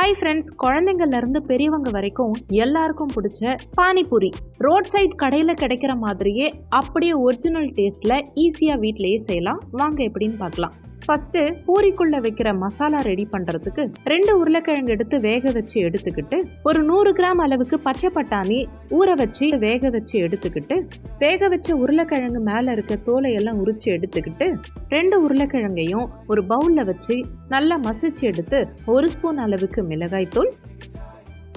Hi friends, குழந்தைங்கள்லேருந்து பெரியவங்க வரைக்கும் எல்லாருக்கும் பிடிச்ச பானிபூரி ரோட் சைட் கடையில் கிடைக்கிற மாதிரியே அப்படியே ஒரிஜினல் டேஸ்ட்டில் ஈஸியாக வீட்டிலேயே செய்யலாம். வாங்க எப்படின்னு பார்க்கலாம். ஃபஸ்ட்டு பூரிக்குள்ளே வைக்கிற மசாலா ரெடி பண்ணுறதுக்கு 2 உருளைக்கிழங்கு எடுத்து வேக வச்சு எடுத்துக்கிட்டு, ஒரு 100 கிராம் அளவுக்கு பச்சை பட்டாணி ஊற வச்சு வேக வச்சு எடுத்துக்கிட்டு, வேக வச்ச உருளைக்கிழங்கு மேலே இருக்க தோலை எல்லாம் உரிச்சு எடுத்துக்கிட்டு, 2 உருளைக்கிழங்கையும் ஒரு பவுலில் வச்சு நல்லா மசிச்சு எடுத்து 1 ஸ்பூன் அளவுக்கு மிளகாய்த்தூள்,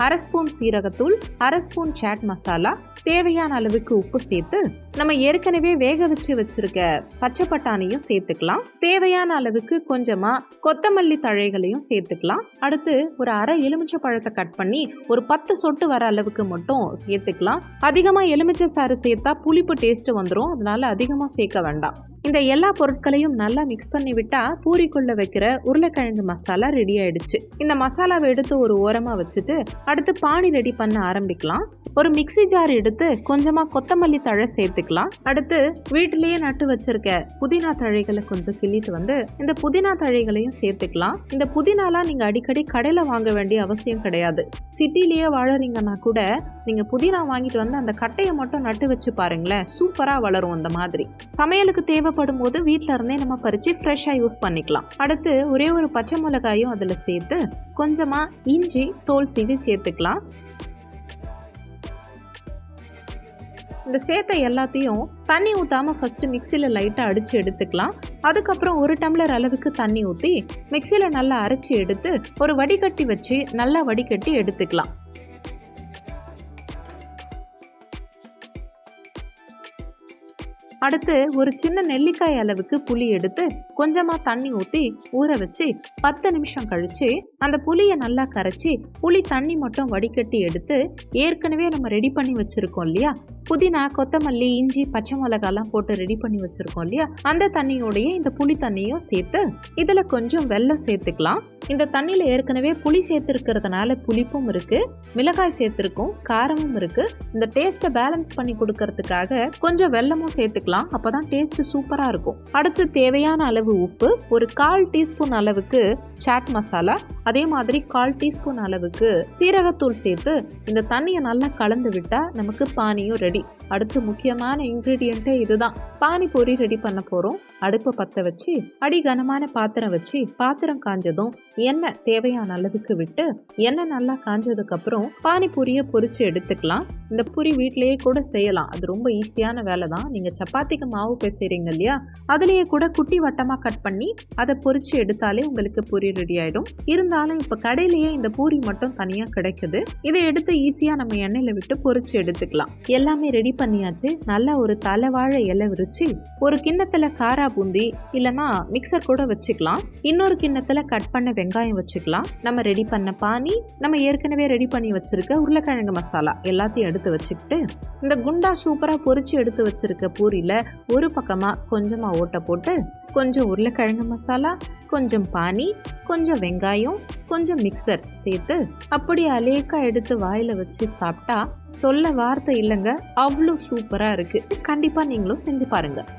1/2 ஸ்பூன் சீரகத்தூள், 1/2 ஸ்பூன் சாட் மசாலா, தேவையான அளவுக்கு உப்பு சேர்த்து நம்ம ஏற்கனவே வேக வச்சு வச்சிருக்க பச்சை பட்டாணியும் சேர்த்துக்கலாம். தேவையான அளவுக்கு கொஞ்சமா கொத்தமல்லி தழைகளையும் சேர்த்துக்கலாம். அடுத்து ஒரு அரை எலுமிச்சை பழத்தை கட் பண்ணி ஒரு 10 சொட்டு வர அளவுக்கு மட்டும் சேர்த்துக்கலாம். அதிகமா எலுமிச்சை சாறு சேர்த்தா புளிப்பு டேஸ்ட் வந்துடும், அதனால அதிகமா சேர்க்க வேண்டாம். இந்த எல்லா பொருட்களையும் நல்லா மிக்ஸ் பண்ணி விட்டா பூரிக்குள்ள வைக்கிற உருளைக்கிழங்கு மசாலா ரெடி ஆயிடுச்சு. இந்த மசாலாவை எடுத்து ஒரு ஓரமா வச்சுட்டு அடுத்து பானி ரெடி பண்ண ஆரம்பிக்கலாம். ஒரு மிக்ஸி ஜார் எடுத்து கொஞ்சமா கொத்தமல்லி தழை சேர்த்துக்கலாம். அடுத்து வீட்டிலேயே நட்டு வச்சிருக்க புதினா தழைகளை கொஞ்சம் கிள்ளிட்டு வந்து இந்த புதினா தழைகளையும் சேர்த்துக்கலாம். இந்த புதினாலாம் நீங்க அடிக்கடி கடையில வாங்க வேண்டிய அவசியம் கிடையாது. சிட்டிலேயே வாழறீங்கன்னா கூட நீங்க புதினா வாங்கிட்டு வந்து அந்த கட்டையை மட்டும் நட்டு வச்சு பாருங்களேன், சூப்பரா வளரும். அந்த மாதிரி சமையலுக்கு தேவைப்படும் போது வீட்டில இருந்தே நம்ம பறிச்சு ஃப்ரெஷ்ஷா யூஸ் பண்ணிக்கலாம். அடுத்து ஒரே ஒரு பச்சை மிளகாயும் அதுல சேர்த்து கொஞ்சமா இஞ்சி தோல் சீவி சேர்த்துக்கலாம். இந்த சேர்த்த எல்லாத்தையும் தண்ணி ஊற்றாமல் ஃபஸ்ட்டு மிக்சியில் லைட்டாக அடித்து எடுத்துக்கலாம். அதுக்கப்புறம் 1 டம்ளர் அளவுக்கு தண்ணி ஊற்றி மிக்சியில் நல்லா அரைச்சி எடுத்து ஒரு வடிகட்டி வச்சு நல்லா வடிகட்டி எடுத்துக்கலாம். அடுத்து ஒரு சின்ன நெல்லிக்காய் அளவுக்கு புளி எடுத்து கொஞ்சமாக தண்ணி ஊற்றி ஊற வச்சு 10 நிமிஷம் கழித்து அந்த புளியை நல்லா கரைச்சி புளி தண்ணி மட்டும் வடிகட்டி எடுத்து ஏற்கனவே நம்ம ரெடி பண்ணி வச்சுருக்கோம் இல்லையா, புதினா கொத்தமல்லி இஞ்சி பச்சை மிளகாலாம் போட்டு ரெடி பண்ணி வச்சுருக்கோம் இல்லையா, அந்த தண்ணியோடையே இந்த புளி தண்ணியும் சேர்த்து இதில் கொஞ்சம் வெல்லம் சேர்த்துக்கலாம். இந்த தண்ணியில் ஏற்கனவே புளி சேர்த்துருக்கிறதுனால புளிப்பும் இருக்குது, மிளகாய் சேர்த்துருக்கும், காரமும் இருக்குது. இந்த டேஸ்ட்டை பேலன்ஸ் பண்ணி கொடுக்கறதுக்காக கொஞ்சம் வெல்லமும் சேர்த்துக்கலாம், அப்போ தான் டேஸ்ட்டு சூப்பராக இருக்கும். அடுத்து தேவையான அளவு உப்பு, ஒரு 1/4 டீஸ்பூன் அளவுக்கு சாட் மசாலா, அதே மாதிரி 1/4 டீஸ்பூன் அளவுக்கு சீரகத்தூள் சேர்த்து இந்த தண்ணியை நல்லா கலந்து விட்டால் நமக்கு பானியும் ரெடி. அடுத்து முக்கியமான இன்க்ரீடியண்ட்டே இதுதான். பானிபூரி ரெடி பண்ண போகிறோம். அடுப்பை பற்ற வச்சு அடி கனமான பாத்திரம் வச்சு பாத்திரம் காஞ்சதும் எண்ணெய் தேவையான அளவுக்கு விட்டு எண்ணெய் நல்லா காஞ்சதுக்கப்புறம் பானிபூரியை பொரிச்சு எடுத்துக்கலாம். இந்த பூரி வீட்டிலேயே கூட செய்யலாம், அது ரொம்ப ஈஸியான வேலை தான். நீங்கள் சப்பாத்திக்கு மாவு பேசுகிறீங்க இல்லையா, அதுலேயே கூட குட்டி வட்டமாக கட் பண்ணி அதை பொரிச்சு எடுத்தாலே உங்களுக்கு பூரி ரெடி ஆகிடும். இருந்தாலும் இப்போ கடையிலேயே இந்த பூரி மட்டும் தனியாக கிடைக்குது, இதை எடுத்து ஈஸியாக நம்ம எண்ணெயில் விட்டு பொரிச்சு எடுத்துக்கலாம். எல்லாமே ரெடி பண்ணியாச்சு. நல்லா ஒரு தலைவாழை இலை விரிச்சு ஒரு கிண்ணத்துல காரா பூந்தி இல்லைன்னா மிக்சர் கூட வச்சுக்கலாம். இன்னொரு கிண்ணத்துல கட் பண்ண வெங்காயம் வச்சுக்கலாம். நம்ம ரெடி பண்ண பானி, நம்ம ஏற்கனவே ரெடி பண்ணி வச்சிருக்க உருளைக்கிழங்கு மசாலா எல்லாத்தையும் எடுத்து வச்சுக்கிட்டு இந்த குண்டா சூப்பரா பொரிச்சு எடுத்து வச்சிருக்க பூரியில ஒரு பக்கமா கொஞ்சமா ஓட்டை போட்டு கொஞ்சம் உருளைக்கிழங்கு மசாலா, கொஞ்சம் பானி, கொஞ்சம் வெங்காயம், கொஞ்சம் மிக்சர் சேர்த்து அப்படி அலேக்கா எடுத்து வாயில வச்சு சாப்பிட்டா சொல்ல வார்த்தை இல்லைங்க, அவ்வளோ சூப்பராக இருக்குது. கண்டிப்பாக நீங்களும் செஞ்சு பாருங்கள்.